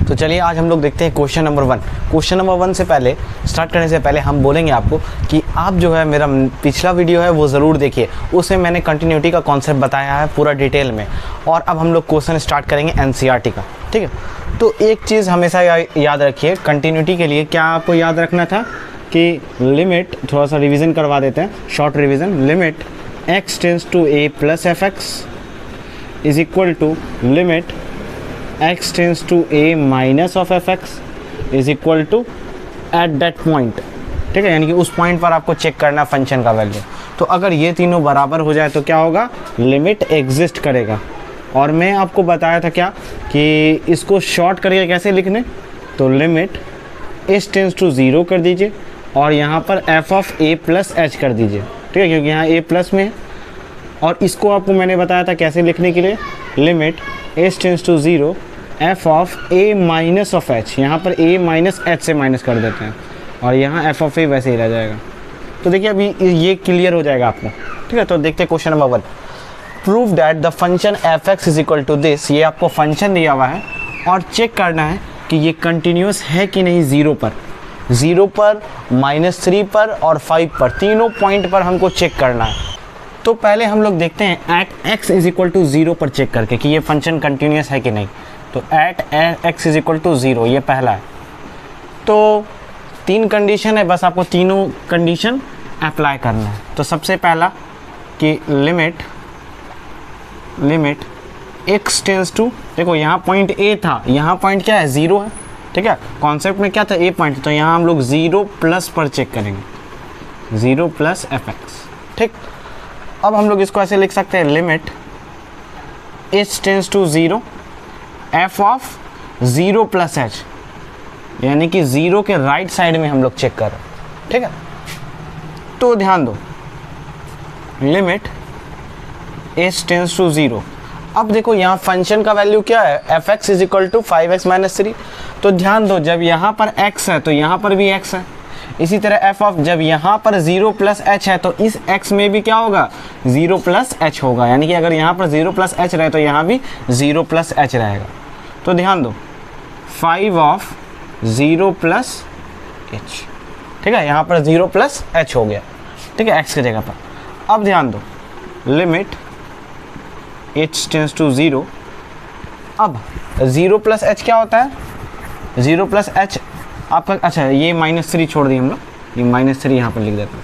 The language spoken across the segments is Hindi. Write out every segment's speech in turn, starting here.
तो चलिए आज हम लोग देखते हैं क्वेश्चन नंबर 1। क्वेश्चन नंबर 1 से पहले स्टार्ट करने से पहले हम बोलेंगे आपको कि आप जो है मेरा पिछला वीडियो है वो ज़रूर देखिए, उसमें मैंने कंटिन्यूटी का कॉन्सेप्ट बताया है पूरा डिटेल में। और अब हम लोग क्वेश्चन स्टार्ट करेंगे एनसीईआरटी का, ठीक है। तो एक चीज़ हमेशा याद रखिए कंटिन्यूटी के लिए, क्या आपको याद रखना था कि लिमिट, थोड़ा सा रिविज़न करवा देते हैं, short revision. Limit x tends to a plus F X is equal to limit x tends to a minus of F X is equal to at that point, ठीक है। यानी कि उस पॉइंट पर आपको चेक करना फंक्शन का वैल्यू। तो अगर ये तीनों बराबर हो जाए तो क्या होगा, लिमिट एग्जिस्ट करेगा। और मैं आपको बताया था क्या कि इसको शॉर्ट करके कैसे लिखने, तो लिमिट h टेंस टू 0 कर दीजिए और यहाँ पर f of a plus H कर दीजिए, ठीक है, क्योंकि यहाँ a प्लस में है। और इसको आपको मैंने बताया था कैसे लिखने के लिए, limit h tends to 0 f of a minus of h, यहाँ पर a माइनस h से माइनस कर देते हैं और यहाँ f ऑफ a वैसे ही रह जाएगा। तो देखिए अभी ये क्लियर हो जाएगा आपको, ठीक है। तो देखते हैं question number 1। Prove that the function F X is equal to this. ये आपको फंक्शन दिया हुआ है और चेक करना है कि ये कंटिन्यूस है कि नहीं। 0 पर, 0 पर, -3 पर और 5 पर, तीनों पॉइंट पर हमको चेक करना है। तो पहले हम लोग देखते हैं at x is equal to 0 पर चेक करके कि ये फंक्शन कंटिन्यूस है कि नहीं। तो at x is equal to 0, ये पहला है। तो 3 कंडीशन है, बस आपको तीनों कंडीशन अप्लाई करना है। तो सबसे पहला कि लिमिट x टेंस टू, देखो यहाँ पॉइंट a था, यहाँ पॉइंट क्या है, 0 है, ठीक है। कॉन्सेप्ट में क्या था, a पॉइंट, तो यहाँ हम लोग 0 प्लस पर चेक करेंगे, 0 प्लस एफ एक्स, ठीक। अब हम लोग इसको ऐसे लिख सकते हैं, limit h tends to 0 f of 0 plus h, यानी कि 0 के राइट साइड में हम लोग चेक कर रहे हैं, ठीक है। तो ध्यान दो, लिमिट h टेंस टू 0। अब देखो यहाँ फंक्शन का वैल्यू क्या है, F X is equal to 5x minus 3। तो ध्यान दो, जब यहाँ पर x है तो यहाँ पर भी x है। इसी तरह f ऑफ, जब यहाँ पर 0 प्लस h है तो इस x में भी क्या होगा, 0 प्लस h होगा। यानी कि अगर यहाँ पर 0 प्लस h रहे तो यहाँ भी 0 प्लस h रहेगा। तो ध्यान दो, 5 ऑफ 0 प्लस h, ठीक है, यहाँ पर 0 प्लस h हो गया, ठीक है, x की जगह पर। अब ध्यान दो, लिमिट h टेंस टू 0। अब 0 प्लस h क्या होता है, 0 प्लस h आपका, अच्छा ये -3 छोड़ दिए हम लोग, ये -3 यहाँ पर लिख देते हैं,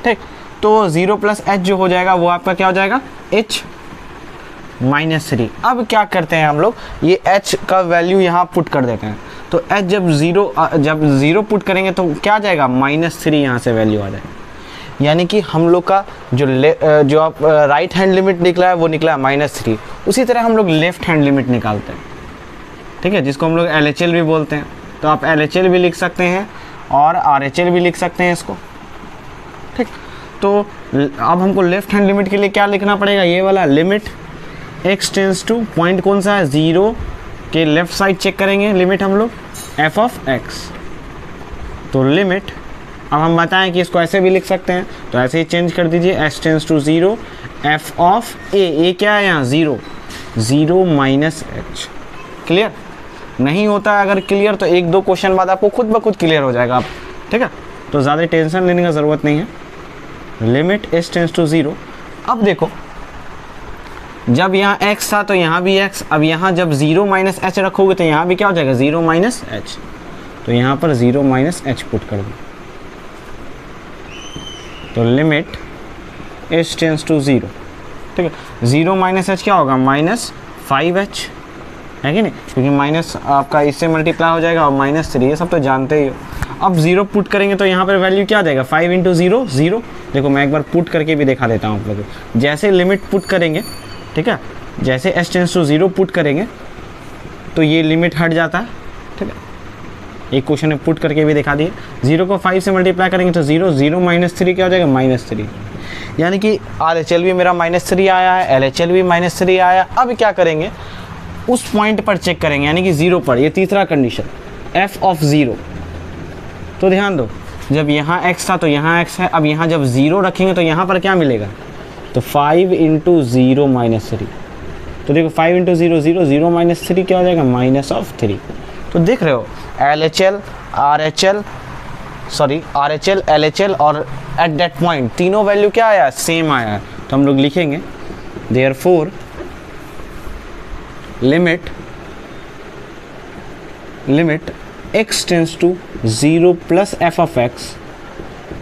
ठीक। तो 0 प्लस h जो हो जाएगा वो आपका क्या हो जाएगा, h -3। अब क्या करते हैं हम लोग, ये h का वैल्यू यहाँ पुट कर देते हैं। तो h जब 0 पुट करेंगे तो क्या आ जाएगा, -3 यहाँ से वैल्यू आ जाएगा। यानी कि हम लोग का जो आप राइट हैंड लिमिट निकला है वो निकला है -3। उसी तरह हम लोग लेफ्ट हैंड लिमिट निकालते हैं, ठीक है, जिसको हम लोग LHL भी बोलते हैं। तो आप LHL भी लिख सकते हैं और RHL भी लिख सकते हैं इसको, ठीक। तो अब हमको लेफ्ट हैंड लिमिट के लिए क्या लिखना पड़ेगा, ये वाला limit x tends to, point कौन सा है, 0 के लेफ्ट साइड चेक करेंगे लिमिट हम लोग, f ऑफ x। तो लिमिट, अब हम बताएं कि इसको ऐसे भी लिख सकते हैं, तो ऐसे ही चेंज कर दीजिए, h tends to 0 f of a क्या है यहाँ, 0 माइनस h। क्लियर नहीं होता है, अगर क्लियर तो 1-2 क्वेश्चन बाद आपको खुद ब खुद क्लियर हो जाएगा आप, ठीक है। तो ज़्यादा टेंशन लेने का ज़रूरत नहीं है। Limit h tends to 0। अब देखो, जब यहाँ x था तो यहाँ भी x, अब यहाँ जब 0 माइनस h रखोगे तो यहाँ भी क्या हो जाएगा, 0 माइनस h। तो यहाँ पर 0 माइनस h पुट कर दो। तो लिमिट h टेंस टू 0, ठीक है। 0 माइनस h क्या होगा, -5h, है कि नहीं, क्योंकि माइनस आपका इससे मल्टीप्लाई हो जाएगा और -3, ये सब तो जानते ही हो। अब 0 पुट करेंगे तो यहाँ पर वैल्यू क्या आ जाएगा, 5 इंटू 0, 0। देखो मैं एक बार पुट करके भी दिखा देता हूँ आप लोगों को। जैसे लिमिट पुट करेंगे, ठीक है, जैसे h टेंस टू 0 पुट करेंगे तो ये लिमिट हट जाता है, ठीक है। एक क्वेश्चन में पुट करके भी दिखा दिए। 0 को 5 से मल्टीप्लाई करेंगे तो 0 माइनस 3 क्या हो जाएगा, -3। यानी कि RHL भी मेरा -3 आया है, LHL भी -3 आया। अब क्या करेंगे, उस पॉइंट पर चेक करेंगे, यानी कि 0 पर, ये तीसरा कंडीशन, f ऑफ 0। तो ध्यान दो, जब यहाँ x था तो यहाँ x है। अब यहाँ जब 0 रखेंगे तो यहाँ पर क्या मिलेगा, तो 5 इंटू 0 माइनस 3। तो देखो 5 इंटू 0 0 0 माइनस 3 क्या हो जाएगा, -3। तो देख रहे हो LHL RHL sorry RHL LHL और एट दैट पॉइंट तीनों वैल्यू क्या आया, सेम आया है। तो हम लोग लिखेंगे therefore limit x tends to 0 plus f of x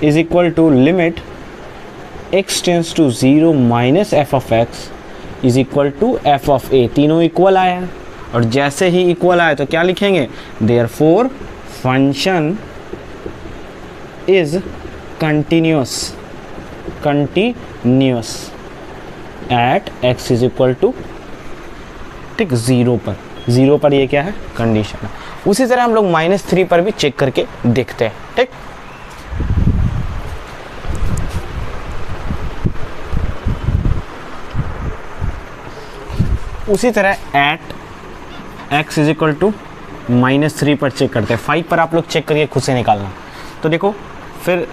is equal to limit x tends to 0 minus f of x is equal to f of a। तीनों इक्वल आया है और जैसे ही इक्वल आया तो क्या लिखेंगे, therefore function is continuous at x is equal to, ठीक, 0 पर ये क्या है, कंडीशन है। उसी तरह हम लोग -3 पर भी चेक करके देखते हैं, ठीक। उसी तरह at x is equal to -3 पर चेक करते हैं। 5 पर आप लोग चेक करके खुद से निकालना। तो देखो फिर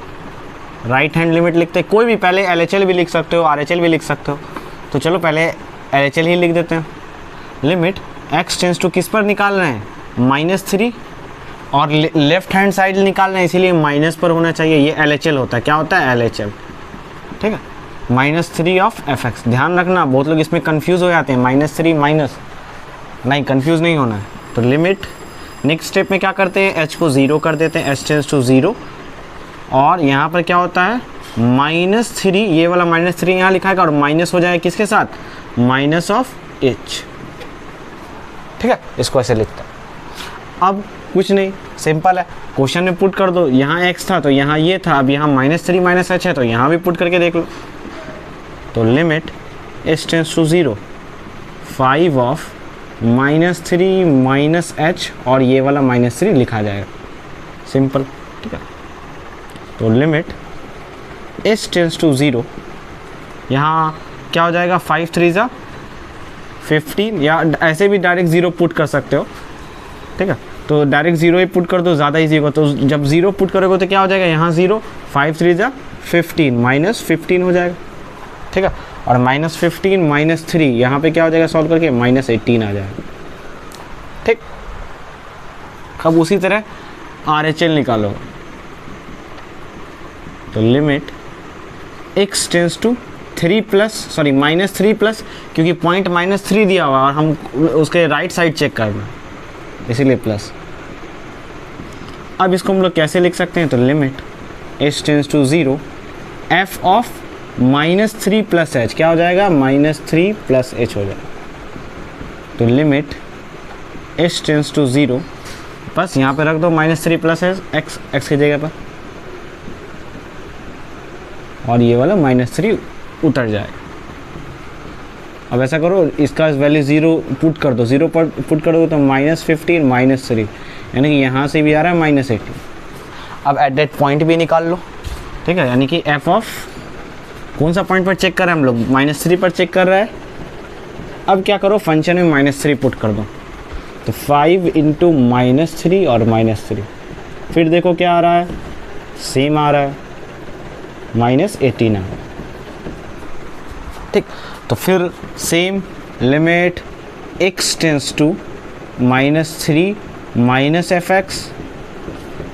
राइट हैंड लिमिट लिखते हैं, कोई भी, पहले LHL भी लिख सकते हो, RHL भी लिख सकते हो। तो चलो पहले LHL ही लिख देते हैं। लिमिट x टेंस टू किस पर निकाल रहे हैं, -3, और लेफ्ट हैंड साइड निकाल रहे हैं इसीलिए माइनस पर होना चाहिए। ये LHL होता है, क्या होता है, LHL, ठीक है। -3 ऑफ fx, ध्यान रखना बहुत लोग इसमें कंफ्यूज हो जाते हैं, -3 माइनस, नहीं कंफ्यूज नहीं होना है। तो लिमिट नेक्स्ट स्टेप में क्या करते हैं, h को 0 कर देते हैं, h टेंस टू 0, और यहाँ पर क्या होता है -3, ये वाला -3 यहाँ लिखा है और माइनस हो जाएगा किसके साथ, माइनस ऑफ h, ठीक है। इसको ऐसे लिखते हैं। अब कुछ नहीं, सिंपल है, क्वेश्चन में पुट कर दो। यहाँ x था तो यहाँ ये था, अब यहाँ -3 माइनस h है तो यहाँ भी पुट करके देख लो। तो limit h tends to 0 5 of -3 minus h, और ये वाला -3 लिखा जाएगा, सिंपल, ठीक है। तो लिमिट h टेंस टू 0, यहाँ क्या हो जाएगा, 5 3 ज़ा 15, या ऐसे भी डायरेक्ट 0 पुट कर सकते हो, ठीक है। तो डायरेक्ट 0 ही पुट कर दो, ज़्यादा ईजी होगा। तो जब 0 पुट करोगे तो क्या हो जाएगा, यहाँ 0, 5 3 ज़ा 15, -15 हो जाएगा, ठीक है। और -15 -3 यहाँ पे क्या हो जाएगा, सॉल्व करके -18 आ जाएगा, ठीक। अब उसी तरह RHL निकालो। तो limit x tends to 3 plus, क्योंकि पॉइंट -3 दिया हुआ और हम उसके राइट साइड चेक करना, इसीलिए प्लस। अब इसको हम लोग कैसे लिख सकते हैं, तो limit h tends to 0 f of -3 plus h, क्या हो जाएगा, -3 प्लस h हो जाएगा। तो लिमिट h टेंस टू 0, बस यहाँ पे रख दो -3 प्लस x की जगह पर, और ये वाला -3 उतर जाएगा। अब ऐसा करो, इसका वैल्यू 0 पुट कर दो, 0 पर पुट करोगे तो -15 -3, यानी कि यहाँ से भी आ रहा है -18। अब एट दैट पॉइंट भी निकाल लो, ठीक है, यानी कि f ऑफ कौन सा पॉइंट पर चेक कर रहे हैं हम लोग, -3 पर चेक कर रहा है। अब क्या करो, फंक्शन में -3 पुट कर दो, तो 5 इंटू -3 और -3, फिर देखो क्या आ रहा है, सेम आ रहा है, -18 आ रहा है, ठीक। तो फिर same limit x tends to -3 minus fx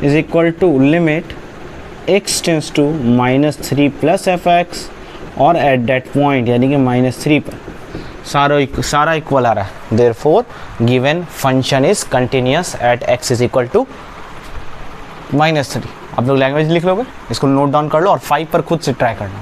is equal to limit x tends to -3 plus fx, और एट दैट पॉइंट यानी कि -3 पर सारा इक्वल आ रहा है। Therefore given function is continuous at x is equal to -3। आप लोग लैंग्वेज लिख लोगे, इसको नोट डाउन कर लो और 5 पर खुद से ट्राई करना।